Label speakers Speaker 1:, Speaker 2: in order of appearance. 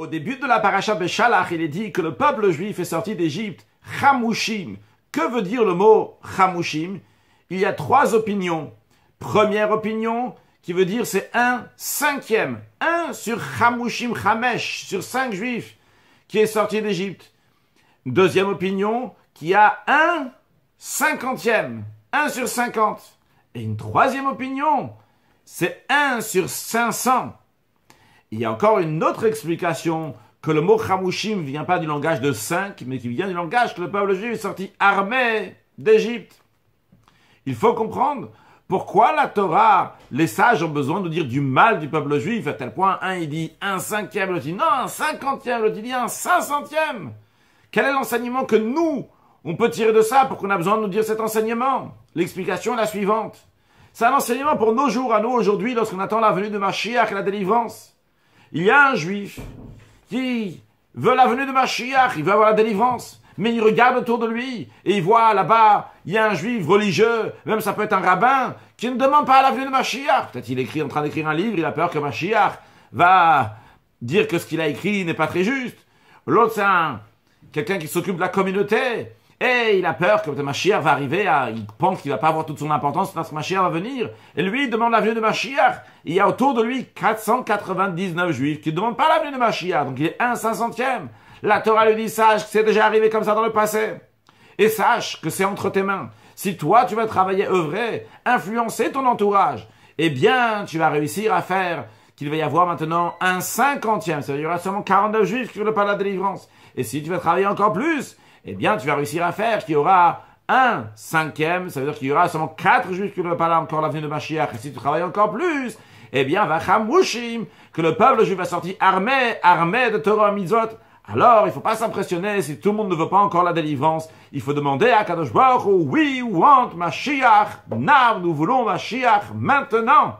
Speaker 1: Au début de la paracha Beshalach, il est dit que le peuple juif est sorti d'Égypte, Chamushim. Que veut dire le mot Chamushim? Il y a trois opinions. Première opinion, qui veut dire c'est 1/5. 1 sur Chamushim Chamesh, sur 5 juifs, qui est sorti d'Égypte. Deuxième opinion, qui a 1/50. 1 sur 50. Et une troisième opinion, c'est 1 sur 500. Il y a encore une autre explication, que le mot Chamushim ne vient pas du langage de 5, mais qui vient du langage que le peuple juif est sorti armé d'Égypte. Il faut comprendre pourquoi la Torah, les sages ont besoin de dire du mal du peuple juif, à tel point, un il dit 1/5, l'autre dit non, 1/50, l'autre il dit 1/500. Quel est l'enseignement que nous, on peut tirer de ça pour qu'on a besoin de nous dire cet enseignement? L'explication est la suivante. C'est un enseignement pour nos jours, à nous aujourd'hui, lorsqu'on attend la venue de Mashiach et la délivrance. Il y a un juif qui veut la venue de Mashiach, il veut avoir la délivrance, mais il regarde autour de lui et il voit là-bas, il y a un juif religieux, même ça peut être un rabbin, qui ne demande pas la venue de Mashiach. Peut-être il est en train d'écrire un livre, il a peur que Mashiach va dire que ce qu'il a écrit n'est pas très juste. L'autre, c'est quelqu'un qui s'occupe de la communauté. Et il a peur que Mashiach va arriver, il pense qu'il va pas avoir toute son importance lorsque Mashiach va venir. Et lui, il demande la venue de Mashiach. Il y a autour de lui 499 juifs qui ne demandent pas la venue de Mashiach. Donc il est 1/500. La Torah lui dit, sache que c'est déjà arrivé comme ça dans le passé. Et sache que c'est entre tes mains. Si toi, tu vas travailler, œuvrer, influencer ton entourage, eh bien, tu vas réussir à faire qu'il va y avoir maintenant 1/50. C'est-à-dire qu'il y aura seulement 49 juifs qui ne veulent pas la délivrance. Et si tu vas travailler encore plus, eh bien, tu vas réussir à faire qu'il y aura 1/5, ça veut dire qu'il y aura seulement 4 juifs qui ne veulent pas là encore l'avenue de Mashiach. Et si tu travailles encore plus, eh bien, va Chamushim, que le peuple juif va sortir armé de Torah Mitzvot. Alors, il ne faut pas s'impressionner si tout le monde ne veut pas encore la délivrance. Il faut demander à Kadosh Baruch Hu, we want Mashiach now, nous voulons Mashiach maintenant.